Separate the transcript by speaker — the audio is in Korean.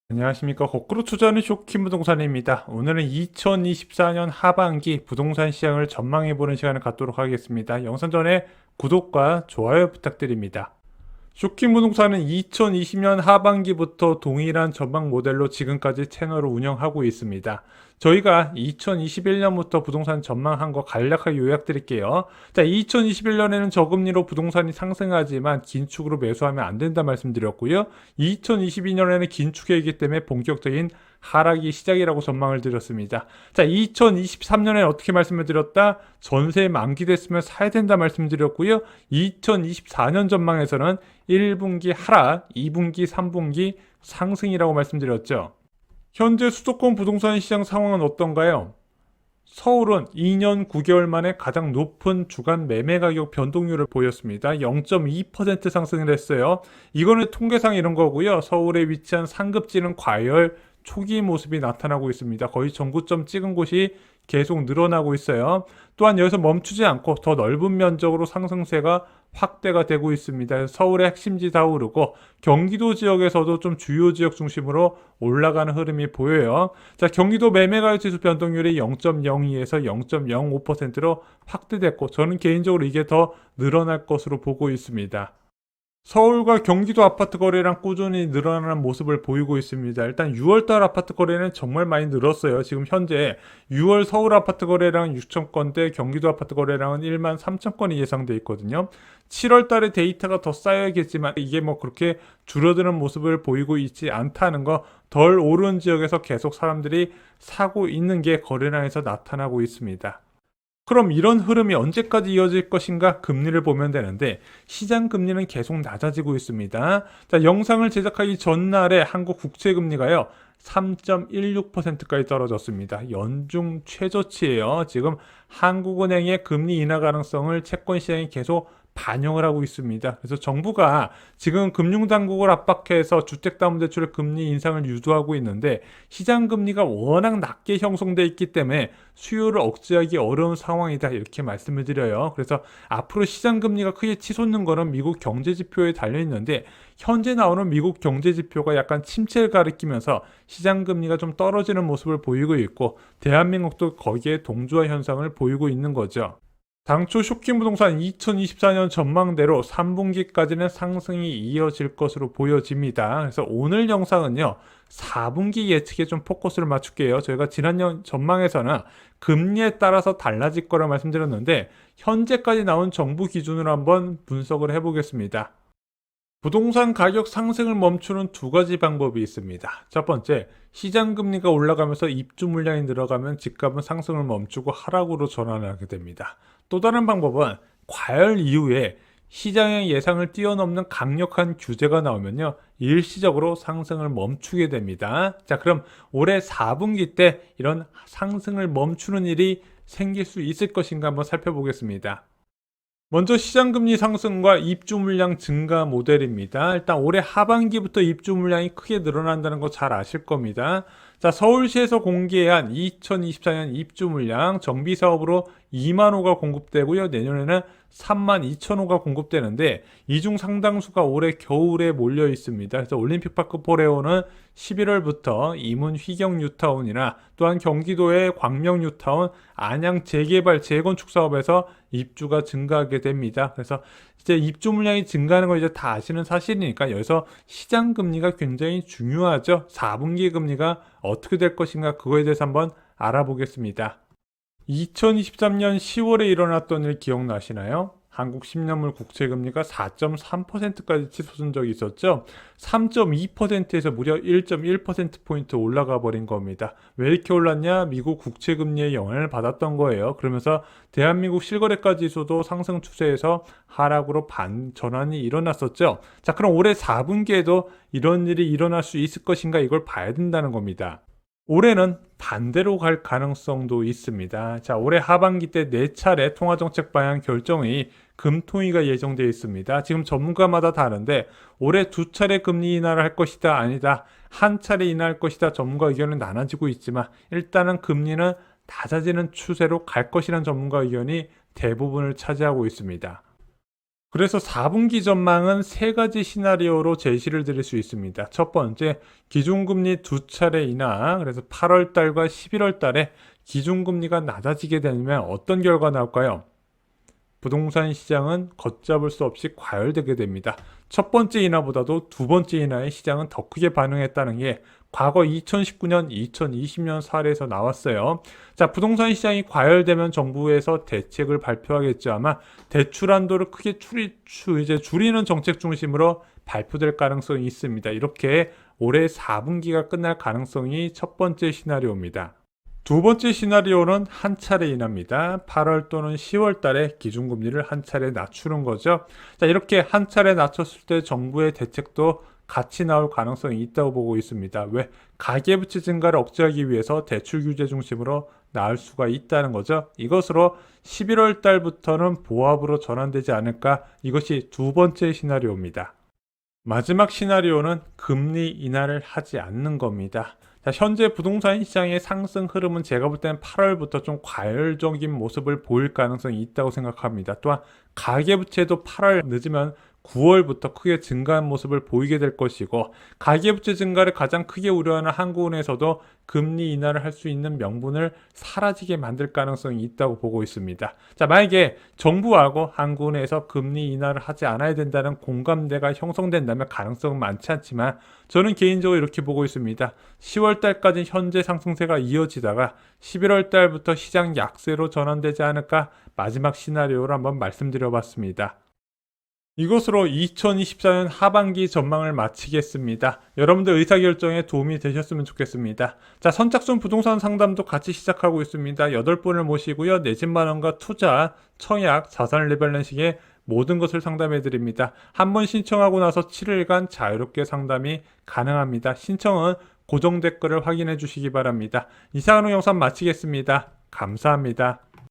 Speaker 1: 안녕하십니까. 거꾸로 투자하는 쇼킹 부동산입니다. 오늘은 2024년 하반기 부동산 시장을 전망해보는 시간을 갖도록 하겠습니다. 영상 전에 구독과 좋아요 부탁드립니다. 쇼킹 부동산은 2020년 하반기부터 동일한 전망 모델로 지금까지 채널을 운영하고 있습니다. 저희가 2021년부터 부동산 전망한 거 간략하게 요약드릴게요. 자, 2021년에는 저금리로 부동산이 상승하지만 긴축으로 매수하면 안 된다 말씀드렸고요. 2022년에는 긴축이기 때문에 본격적인 하락이 시작이라고 전망을 드렸습니다. 자, 2023년에 어떻게 말씀을 드렸다? 전세 만기됐으면 사야 된다 말씀드렸고요. 2024년 전망에서는 1분기 하락, 2분기, 3분기 상승이라고 말씀드렸죠. 현재 수도권 부동산 시장 상황은 어떤가요? 서울은 2년 9개월 만에 가장 높은 주간 매매 가격 변동률을 보였습니다. 0.2% 상승을 했어요. 이거는 통계상 이런 거고요. 서울에 위치한 상급지는 과열 초기 모습이 나타나고 있습니다. 거의 전구점 찍은 곳이 계속 늘어나고 있어요. 또한 여기서 멈추지 않고 더 넓은 면적으로 상승세가 확대가 되고 있습니다. 서울의 핵심지 다 오르고 경기도 지역에서도 좀 주요 지역 중심으로 올라가는 흐름이 보여요. 자, 경기도 매매가격 지수 변동률이 0.02에서 0.05%로 확대됐고 저는 개인적으로 이게 더 늘어날 것으로 보고 있습니다. 서울과 경기도 아파트 거래량 꾸준히 늘어나는 모습을 보이고 있습니다. 일단 6월달 아파트 거래는 정말 많이 늘었어요. 지금 현재 6월 서울 아파트 거래량은 6,000건대, 경기도 아파트 거래량은 1만 3,000건이 예상돼 있거든요. 7월달에 데이터가 더 쌓여야겠지만 이게 뭐 그렇게 줄어드는 모습을 보이고 있지 않다는 거, 덜 오른 지역에서 계속 사람들이 사고 있는 게 거래량에서 나타나고 있습니다. 그럼 이런 흐름이 언제까지 이어질 것인가? 금리를 보면 되는데 시장 금리는 계속 낮아지고 있습니다. 자, 영상을 제작하기 전날에 한국 국채 금리가요 3.16%까지 떨어졌습니다. 연중 최저치예요. 지금 한국은행의 금리 인하 가능성을 채권 시장이 계속 반영을 하고 있습니다. 그래서 정부가 지금 금융당국을 압박해서 주택담보대출의 금리 인상을 유도하고 있는데 시장 금리가 워낙 낮게 형성돼 있기 때문에 수요를 억제하기 어려운 상황이다 이렇게 말씀을 드려요. 그래서 앞으로 시장 금리가 크게 치솟는 거는 미국 경제 지표에 달려 있는데 현재 나오는 미국 경제 지표가 약간 침체를 가리키면서 시장 금리가 좀 떨어지는 모습을 보이고 있고 대한민국도 거기에 동조화 현상을 보이고 있는 거죠. 당초 쇼킹 부동산 2024년 전망대로 3분기까지는 상승이 이어질 것으로 보여집니다. 그래서 오늘 영상은요, 4분기 예측에 좀 포커스를 맞출게요. 저희가 지난 전망에서는 금리에 따라서 달라질 거라 말씀드렸는데, 현재까지 나온 정부 기준으로 한번 분석을 해보겠습니다. 부동산 가격 상승을 멈추는 두 가지 방법이 있습니다. 첫 번째, 시장 금리가 올라가면서 입주 물량이 늘어가면 집값은 상승을 멈추고 하락으로 전환하게 됩니다. 또 다른 방법은 과열 이후에 시장의 예상을 뛰어넘는 강력한 규제가 나오면요, 일시적으로 상승을 멈추게 됩니다. 자, 그럼 올해 4분기 때 이런 상승을 멈추는 일이 생길 수 있을 것인가 한번 살펴보겠습니다. 먼저 시장금리 상승과 입주 물량 증가 모델입니다. 일단 올해 하반기부터 입주 물량이 크게 늘어난다는 거 잘 아실 겁니다. 자, 서울시에서 공개한 2024년 입주 물량 정비 사업으로 2만 호가 공급되고요. 내년에는 3만 2천 호가 공급되는데 이 중 상당수가 올해 겨울에 몰려 있습니다. 그래서 올림픽파크 포레오는 11월부터 이문 휘경 뉴타운이나 또한 경기도의 광명 뉴타운, 안양 재개발 재건축 사업에서 입주가 증가하게 됩니다. 그래서 이제 입주 물량이 증가하는 거 이제 다 아시는 사실이니까 여기서 시장 금리가 굉장히 중요하죠. 4분기 금리가 어떻게 될 것인가 그거에 대해서 한번 알아보겠습니다. 2023년 10월에 일어났던 일 기억나시나요? 한국 10년물 국채금리가 4.3%까지 치솟은 적이 있었죠. 3.2%에서 무려 1.1%포인트 올라가 버린 겁니다. 왜 이렇게 올랐냐? 미국 국채금리의 영향을 받았던 거예요. 그러면서 대한민국 실거래가 지수도 상승 추세에서 하락으로 전환이 일어났었죠. 자, 그럼 올해 4분기에도 이런 일이 일어날 수 있을 것인가 이걸 봐야 된다는 겁니다. 올해는 반대로 갈 가능성도 있습니다. 자, 올해 하반기 때 4차례 통화정책 방향 결정이 금토위가 예정되어 있습니다. 지금 전문가마다 다른데 올해 2차례 금리 인하를 할 것이다 아니다, 한 차례 인하할 것이다 전문가 의견은 나눠지고 있지만 일단은 금리는 낮아지는 추세로 갈 것이라는 전문가 의견이 대부분을 차지하고 있습니다. 그래서 4분기 전망은 세 가지 시나리오로 제시를 드릴 수 있습니다. 첫 번째, 기준금리 두 차례 인하. 그래서 8월 달과 11월 달에 기준금리가 낮아지게 되면 어떤 결과 나올까요? 부동산 시장은 걷잡을 수 없이 과열되게 됩니다. 첫 번째 인하보다도 두 번째 인하에 시장은 더 크게 반응했다는 게 과거 2019년, 2020년 사례에서 나왔어요. 자, 부동산 시장이 과열되면 정부에서 대책을 발표하겠죠. 아마 대출 한도를 크게 줄이는 정책 중심으로 발표될 가능성이 있습니다. 이렇게 올해 4분기가 끝날 가능성이 첫 번째 시나리오입니다. 두 번째 시나리오는 한 차례 인하입니다. 8월 또는 10월 달에 기준금리를 한 차례 낮추는 거죠. 자, 이렇게 한 차례 낮췄을 때 정부의 대책도 같이 나올 가능성이 있다고 보고 있습니다. 왜? 가계부채 증가를 억제하기 위해서 대출 규제 중심으로 나올 수가 있다는 거죠. 이것으로 11월 달부터는 보합으로 전환되지 않을까? 이것이 두 번째 시나리오입니다. 마지막 시나리오는 금리 인하를 하지 않는 겁니다. 자, 현재 부동산 시장의 상승 흐름은 제가 볼 때는 8월부터 좀 과열적인 모습을 보일 가능성이 있다고 생각합니다. 또한 가계부채도 8월 늦으면 9월부터 크게 증가한 모습을 보이게 될 것이고, 가계부채 증가를 가장 크게 우려하는 한국은행에서도 금리 인하를 할 수 있는 명분을 사라지게 만들 가능성이 있다고 보고 있습니다. 자, 만약에 정부하고 한국은행에서 금리 인하를 하지 않아야 된다는 공감대가 형성된다면 가능성은 많지 않지만, 저는 개인적으로 이렇게 보고 있습니다. 10월 달까지 현재 상승세가 이어지다가 11월 달부터 시장 약세로 전환되지 않을까, 마지막 시나리오를 한번 말씀드려 봤습니다. 이것으로 2024년 하반기 전망을 마치겠습니다. 여러분들 의사결정에 도움이 되셨으면 좋겠습니다. 자, 선착순 부동산 상담도 같이 시작하고 있습니다. 8분을 모시고요. 내 집 마련과 투자, 청약, 자산 리밸런싱에 모든 것을 상담해 드립니다. 한번 신청하고 나서 7일간 자유롭게 상담이 가능합니다. 신청은 고정 댓글을 확인해 주시기 바랍니다. 이상으로 영상 마치겠습니다. 감사합니다.